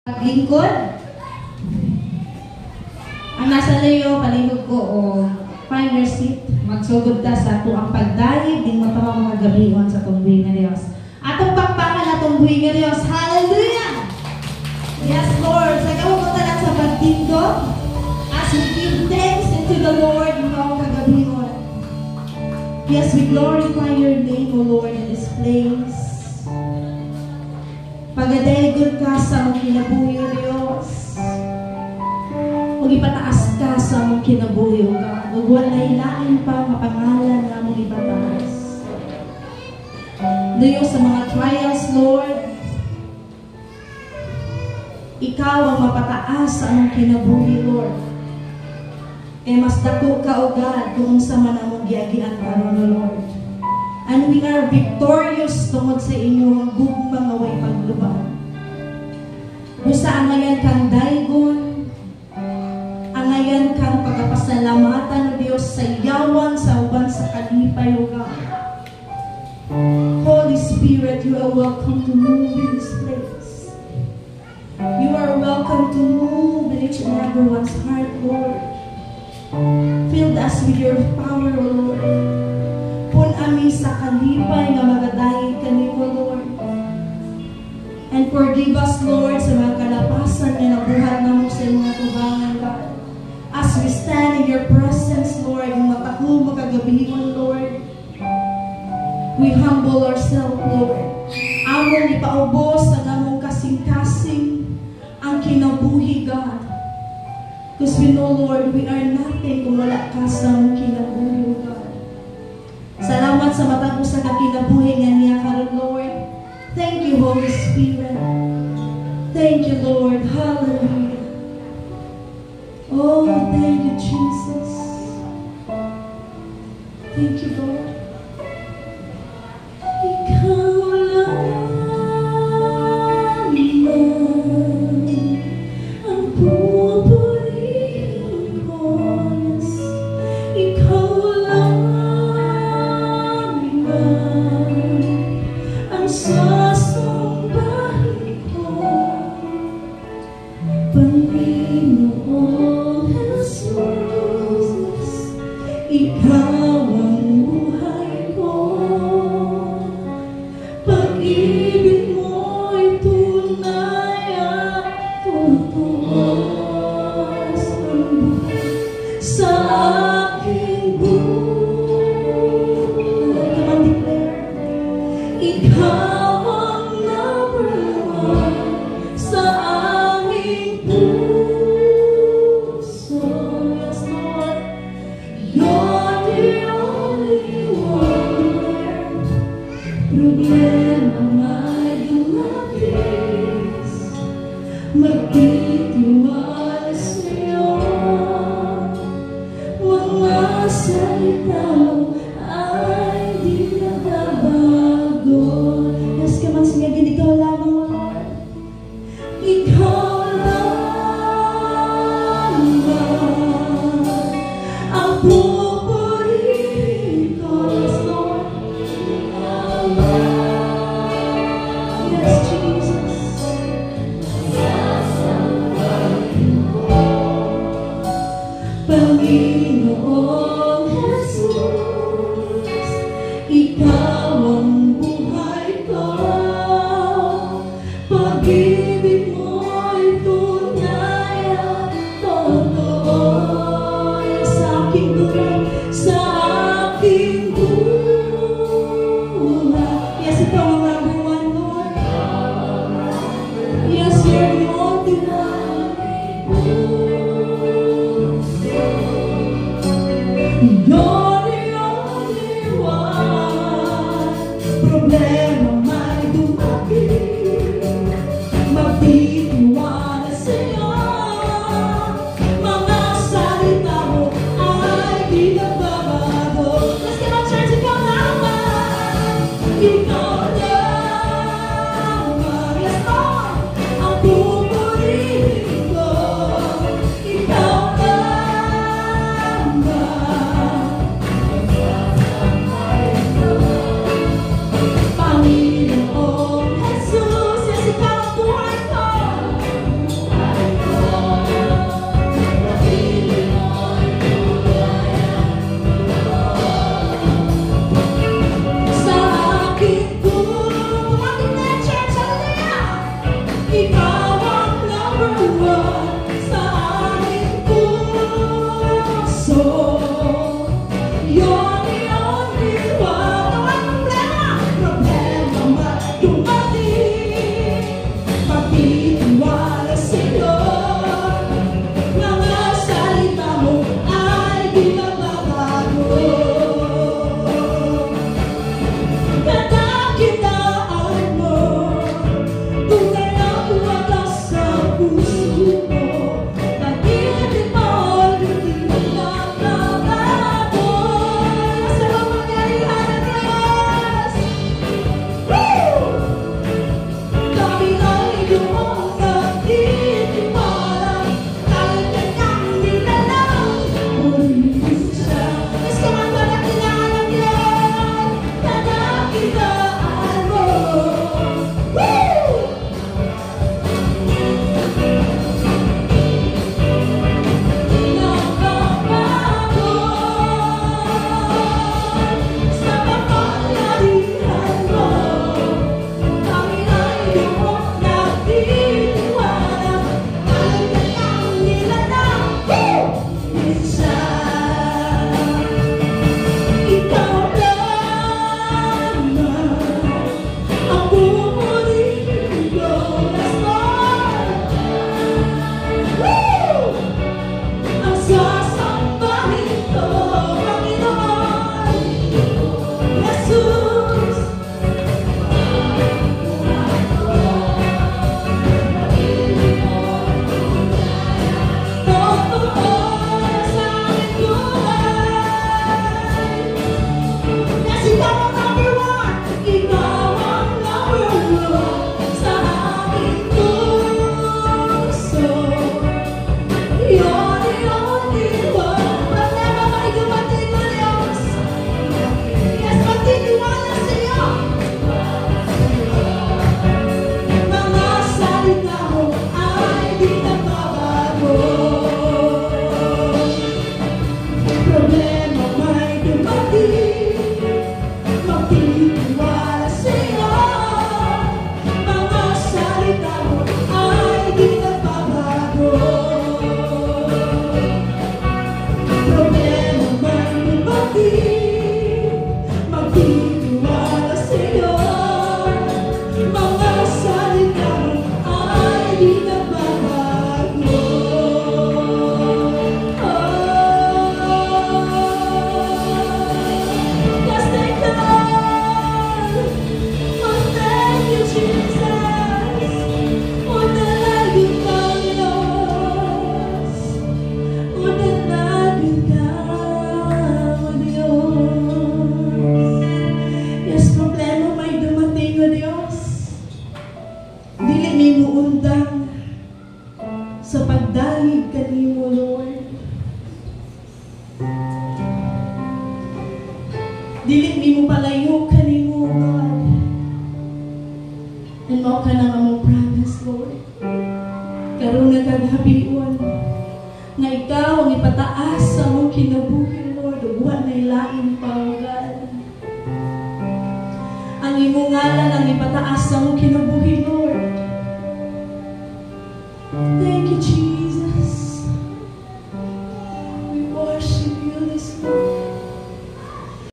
Paglingkod. Ang nasa layo, palingkod ko o find your seat. Magsugod ta sa ang pagdayib din mo tamang mga gabion sa tungbuhi nga Diyos. Atong pakpakan na tungbuhi nga Diyos. Hallelujah! Yes, Lord. Sa kamukunta lang sa pagtingkod as we give thanks into the Lord mga kagabion. Yes, we glorify your name, O Lord, in this place. Pagadaygod ka sa mong kinabuhi, O Diyos. Huwag ipataas ka sa mong kinabuhi, O God. Huwag walay-lain pa mapangalan na mong ipataas. Diyos, sa mga trials, Lord, ikaw ang mapataas sa mong kinabuhi, Lord. Mas dako ka, O God, kung sa man ang mong giagian karon, O Lord. And we are victorious tungod sa inyong gugmang away paglubad. Busa angayan kang daygon, angayan kang pagkapasalamatan ng Diyos sa yawan sa uban sa kalipay, O God. Holy Spirit, you are welcome to move in this place. You are welcome to move in each and everyone's heart, Lord. Fill us with your power, O Lord. Pun ami sa kalipay na magadayin kanimo, Lord. And forgive us, Lord, sa mga kalapasan na nabuhat na mo sa mga tubangan, God. As we stand in your presence, Lord, yung mataku magagabihin, Lord, we humble ourselves, Lord. Among ipaubos sa namong kasing-kasing ang kinabuhi, God. Because we know, Lord, we are nothing kung wala ka sa among kinabuhi, God. Salamat sa mata ko sa kakinabuhi nga niya karon, Lord. Thank you, Holy Spirit. Thank you, Lord. Hallelujah. Oh, thank you, Jesus. Thank you, Lord. Ikaw lang ang pupurihin ko. Ikaw lang ang sasumbahin ko, Panginoong Jesus. Ikaw ang buhay ko, pag-ibig mo'y tunay at totoo sa aking buhay. Ikaw ang number one sa aming puso. Yes, Lord. You're the only one. Problema may dumating, magtitiwala sa'yo. Mga salita ay di nagbabago. Yes, come on, sing again. Ikaw lamang, O Lord. Ikaw lamang ang pupurihin ko. Yes, Lord. Yes, Jesus. Dili mi mo palayo kanimo, God. And mao ka na among promise, Lord. Karon nagkagabion nga ikaw ang ipataas sa among kinabuhi, Lord. Buwan na ilain pa, God. Ang imong ngalan ang ipataas sa among kinabuhi, Lord. Thank you, Jesus.